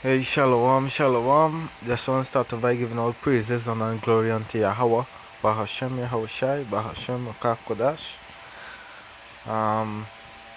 Hey, shalom, shalom. Just want to start off by giving all praises, honor, and glory unto Yahweh, Bahashem, Yahushai, Bahashem, Kodash.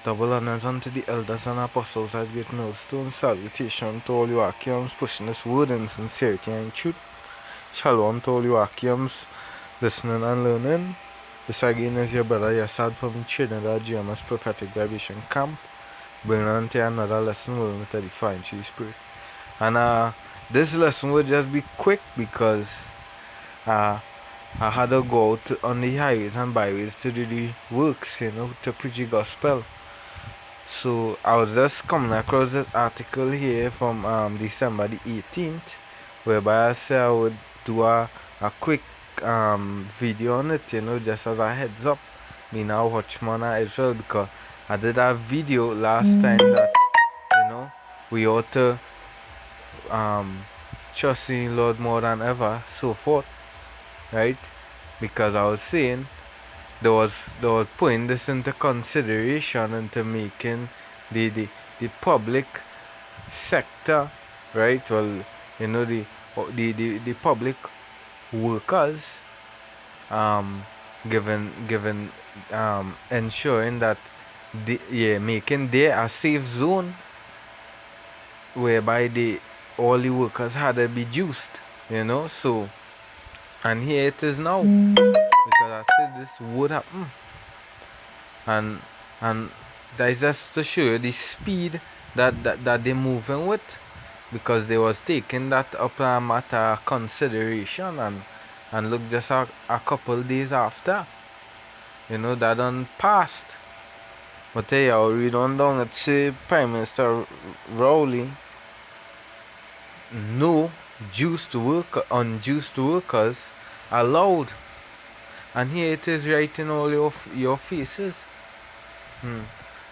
Double honors unto the elders and apostles at Great Millstone. Salutation to all you Akiams pushing this word in sincerity and truth. Shalom to all you Akiams listening and learning. This again is your brother Yasad from Trinidad GMS Prophetic Vibration Camp, bringing unto you another lesson with the Divine Tree Spirit. And this lesson will just be quick because I had to go out on the highways and byways to do the works, to preach the gospel. So I was just coming across this article here from December the 18th, whereby I said I would do a quick video on it, just as a heads up, being a watchman as well, because I did a video last time that, we ought to trusting Lord more than ever, so forth, right? Because I was saying there was putting this into consideration into making the public sector, right? Well, the public workers given ensuring that making there a safe zone whereby all the workers had to be juiced, so, and here it is now, because I said this would happen, and that is just to show you the speed that they're moving with, because they was taking that up at consideration, and look, just a couple days after, that done passed. But hey, I'll read on down. It say Prime Minister Rowley, no unjuiced workers allowed, and here it is right in all your faces.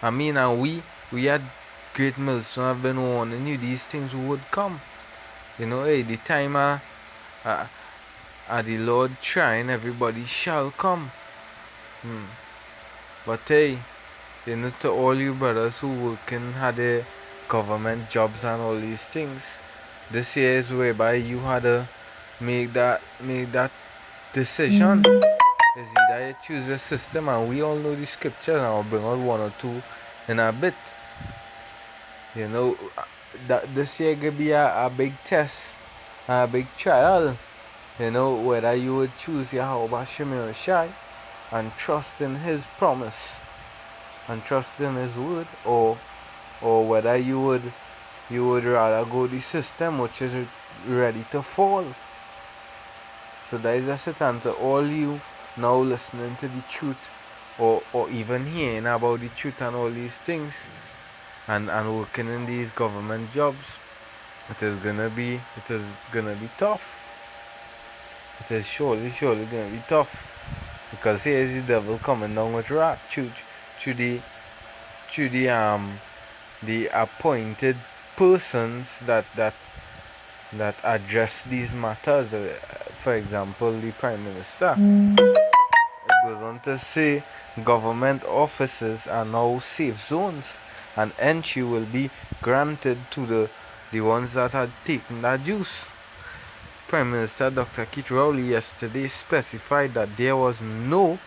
I mean, and we had Great Millstone have been warning you these things would come. Hey, the time the Lord trying, everybody shall come. But hey, to all you brothers who working had a government jobs and all these things, this year is whereby you had to make that decision. Is either you choose a system, and we all know the scriptures, and I'll bring out one or two in a bit. That this year could be a big test, a big trial. Whether you would choose Yahweh Shemir Shai and trust in His promise and trust in His word, or whether you would rather go the system which is ready to fall. So that is just it. And to all you now listening to the truth, or even hearing about the truth and all these things, and working in these government jobs, it is gonna be tough. It is surely gonna be tough, because here is the devil coming down with wrath through the appointed persons that address these matters. For example, the Prime Minister. It goes on to say government offices are now safe zones, and entry will be granted to the ones that had taken that juice. Prime Minister Dr. Keith Rowley yesterday specified that there was no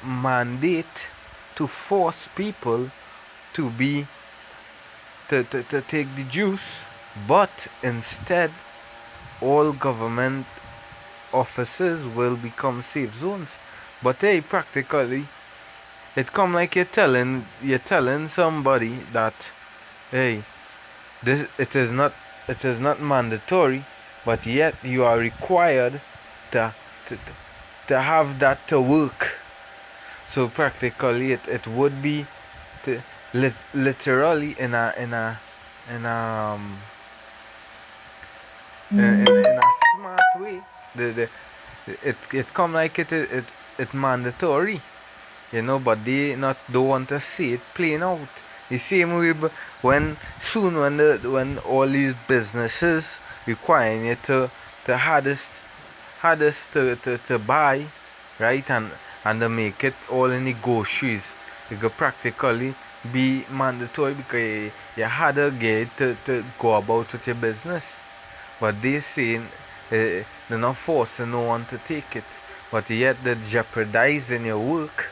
mandate to force people to take the juice, but instead all government offices will become safe zones. But hey, practically it come like you're telling somebody that, hey, it is not mandatory, but yet you are required to have that to work. So practically it would be literally in a smart way. It come like it mandatory, but they don't want to see it playing out. The same way when all these businesses requiring you to hardest to buy, right, and to make it all in the groceries. You could practically be mandatory because you had to get to go about with your business. But they saying they're not forcing no one to take it. But yet they're jeopardizing your work.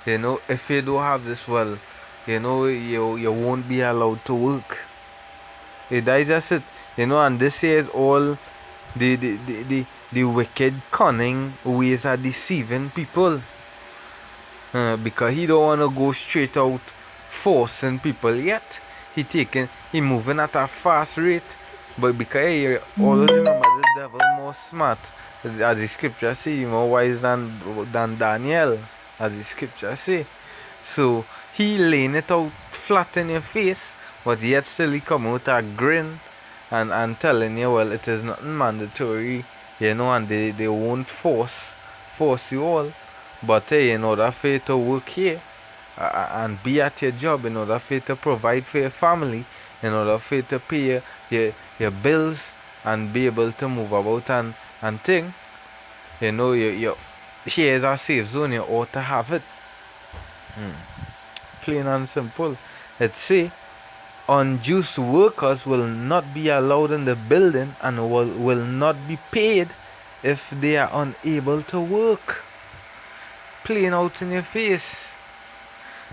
You know, if you don't have this, well, you know, you won't be allowed to work. That is just it. You know, and this is all the wicked, cunning ways of deceiving people. Because he don't want to go straight out forcing people yet. He moving at a fast rate. But because he always remember the devil more smart. As the scripture say, more wise than Daniel. As the scripture say. So he laying it out flat in your face. But yet still he come out a grin. And telling you, well, it is not mandatory. You know, and they won't force you all. But in order for you to work here and be at your job, in order for you to provide for your family, in order for you to pay your bills and be able to move about and thing, you know, here is a safe zone, you ought to have it. Plain and simple. Let's say unjust workers will not be allowed in the building and will not be paid if they are unable to work. Plain out in your face.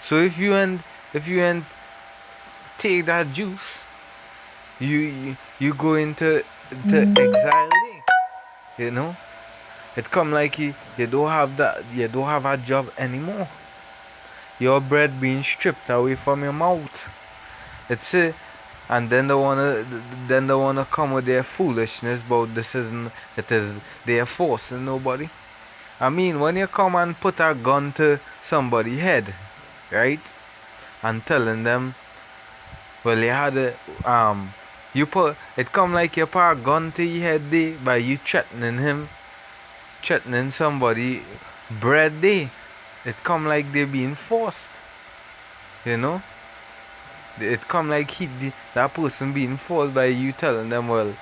So if you ain't take that juice, you go into exile there. You know, it come like you don't have a job anymore. Your bread being stripped away from your mouth. It's it. And then they wanna come with their foolishness about they are forcing nobody. I mean, when you come and put a gun to somebody's head, right, and telling them, well, you had it come like you put a gun to your head there by you threatening somebody bread there. It come like they're being forced, you know. It come like that person being forced by you telling them, well,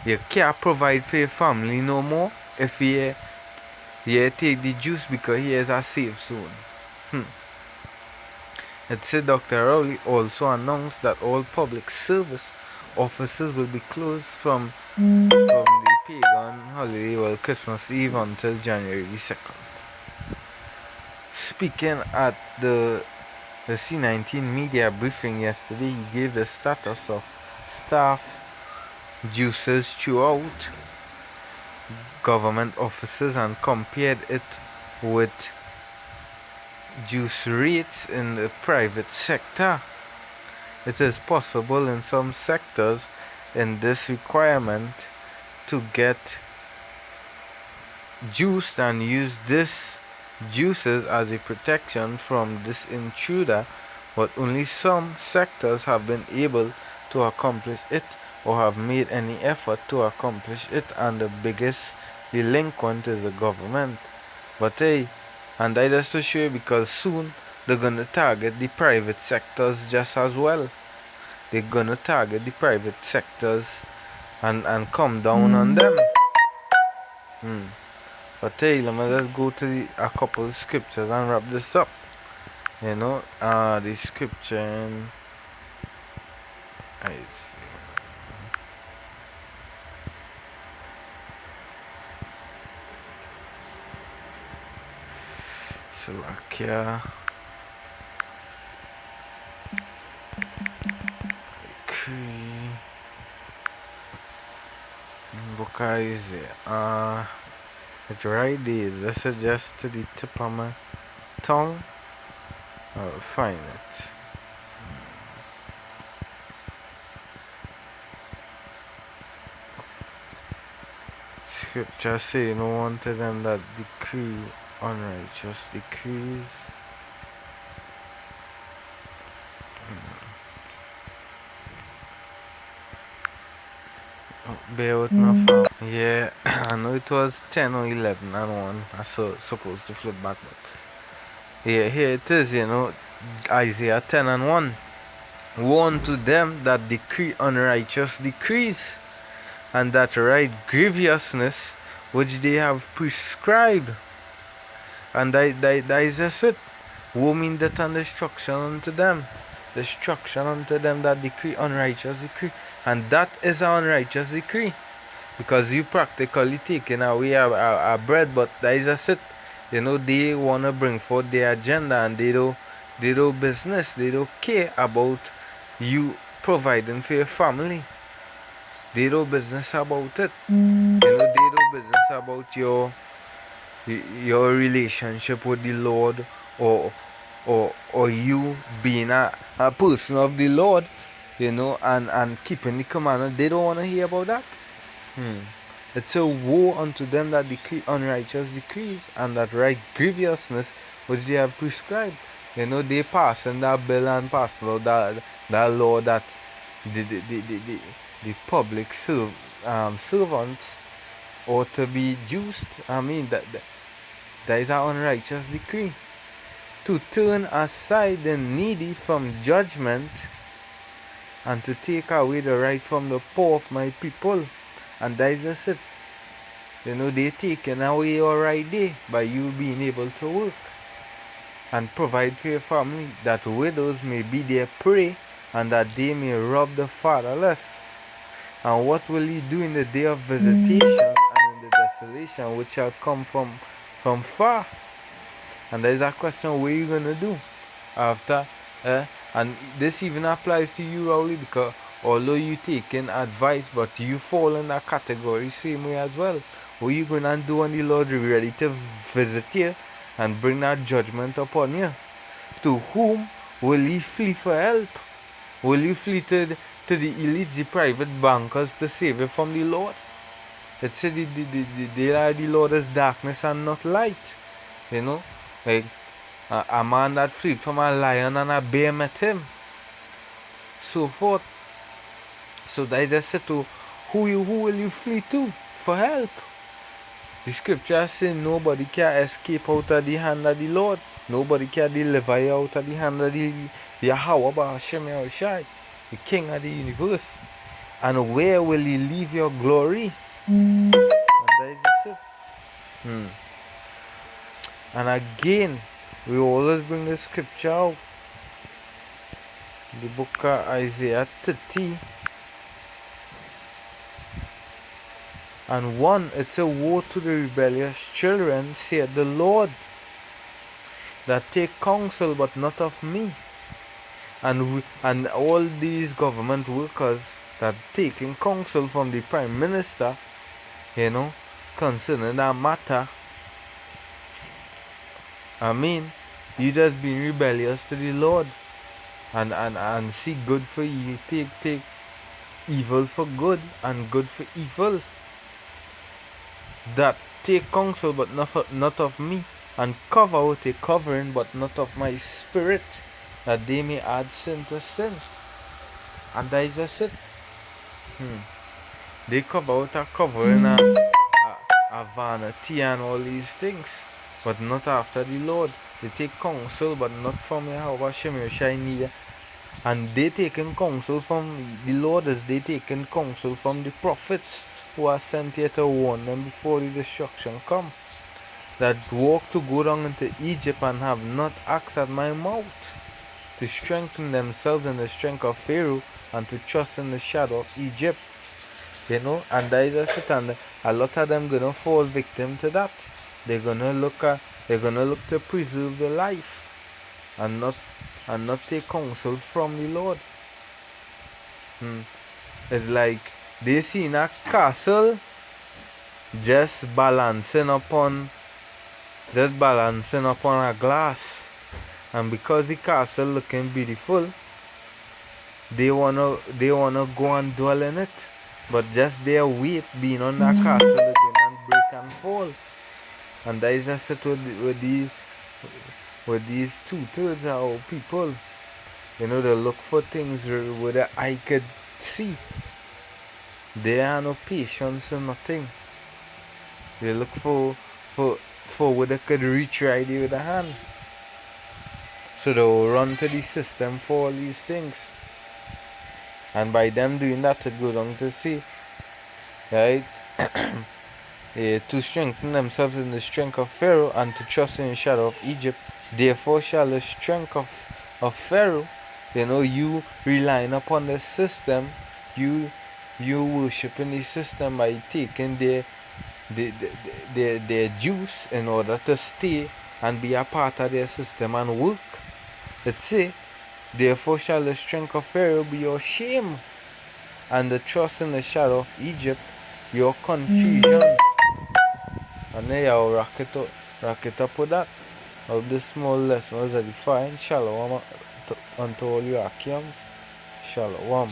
you can't provide for your family no more if you take the juice because he is a safe zone. It said Dr. Rowley also announced that all public service offices will be closed from the pagan holiday, well, Christmas Eve until January 2nd. Speaking at the C19 media briefing yesterday, he gave the status of staff juices throughout government offices and compared it with juice rates in the private sector. It is possible in some sectors in this requirement to get juiced and use this juices as a protection from this intruder, but only some sectors have been able to accomplish it or have made any effort to accomplish it, and the biggest delinquent is the government. But hey, and I just to show you, because soon they're gonna target the private sectors just as well. They're gonna target the private sectors and come down on them. But hey, let me just go to a couple of scriptures and wrap this up. You know, the scripture in, Slovakia, book Isaiah. It's right there. This is just to the tip of my tongue. I'll find it. Scripture say, no one to them that decree unrighteous decrees. Bear with me, fam. Yeah, I know it was 10 or 11 and 1. I supposed to flip back, but yeah, here it is, you know, Isaiah 10 and 1. Warn to them that decree unrighteous decrees, and that right grievousness which they have prescribed. And that is just it. Woe mean death and destruction unto them. Destruction unto them that decree unrighteous decree. And that is an unrighteous decree. Because you practically taking away our bread, but that is just it. They want to bring forth their agenda, and they don't business. They don't care about you providing for your family. They don't business about it. They don't business about your relationship with the Lord, or you being a person of the Lord, and keeping the commandment. They don't want to hear about that. It's a woe unto them that decree unrighteous decrees, and that right grievousness which they have prescribed. They passing that bill and passing out that law that the public servants ought to be juiced. I mean, that is an unrighteous decree. To turn aside the needy from judgment, and to take away the right from the poor of my people. And that is just it. They taking away your right there by you being able to work and provide for your family, that widows may be their prey, and that they may rob the fatherless. And what will he do in the day of visitation and in the desolation which shall come from far? And there is a question, what are you going to do after? And this even applies to you, Rowley, because although you taking advice, but you fall in that category same way as well. What are you going to do when the Lord is ready to visit you and bring that judgment upon you? To whom will you flee for help? Will you flee to the elites, the private bankers, to save you from the Lord? It said the Lord is darkness and not light. Like a man that fled from a lion and a bear met him. So forth. So that is just said to who will you flee to for help? The scripture says nobody can escape out of the hand of the Lord. Nobody can deliver you out of the hand of the Yahweh Ba'ashem Yahushai, the King of the universe. And where will he leave your glory? And that is just it. And again, we always bring the scripture out. The book of Isaiah 30. And 1, it's a woe to the rebellious children, saith the Lord, that take counsel but not of me. And all these government workers that taking counsel from the Prime Minister, concerning that matter. I mean, you just being rebellious to the Lord and seek good for evil, take evil for good and good for evil. That take counsel but not of me, and cover with a covering but not of my spirit, that they may add sin to sin. And that is just it. They cover with a covering a vanity and all these things, but not after the Lord. They take counsel but not from Yahweh Shemir neither. And they taking counsel from the Lord as they taking counsel from the prophets who are sent here to warn them before the destruction come, that walk to go down into Egypt and have not asked at my mouth, to strengthen themselves in the strength of Pharaoh and to trust in the shadow of Egypt. And that is a sit, and a lot of them gonna fall victim to that. They're gonna look to preserve the life and not take counsel from the Lord. It's like they seen a castle just balancing upon a glass, and because the castle looking beautiful, they wanna go and dwell in it, but just their weight being on that castle again and break and fall. And that is just it with these 2/3 of our people. They look for things where the eye could see. They have no patience or nothing. They look for where they could reach right there with the hand. So they will run to the system for all these things. And by them doing that, it goes on to say, right, to strengthen themselves in the strength of Pharaoh and to trust in the shadow of Egypt, Therefore shall the strength of Pharaoh, you relying upon the system, you worshiping the system by taking their juice in order to stay and be a part of their system and work. It say, therefore shall the strength of Pharaoh be your shame, and the trust in the shadow of Egypt your confusion. And there you rock it up with that. Hope this small lesson was edifying. Shalom unto all your Akiams. Shalom.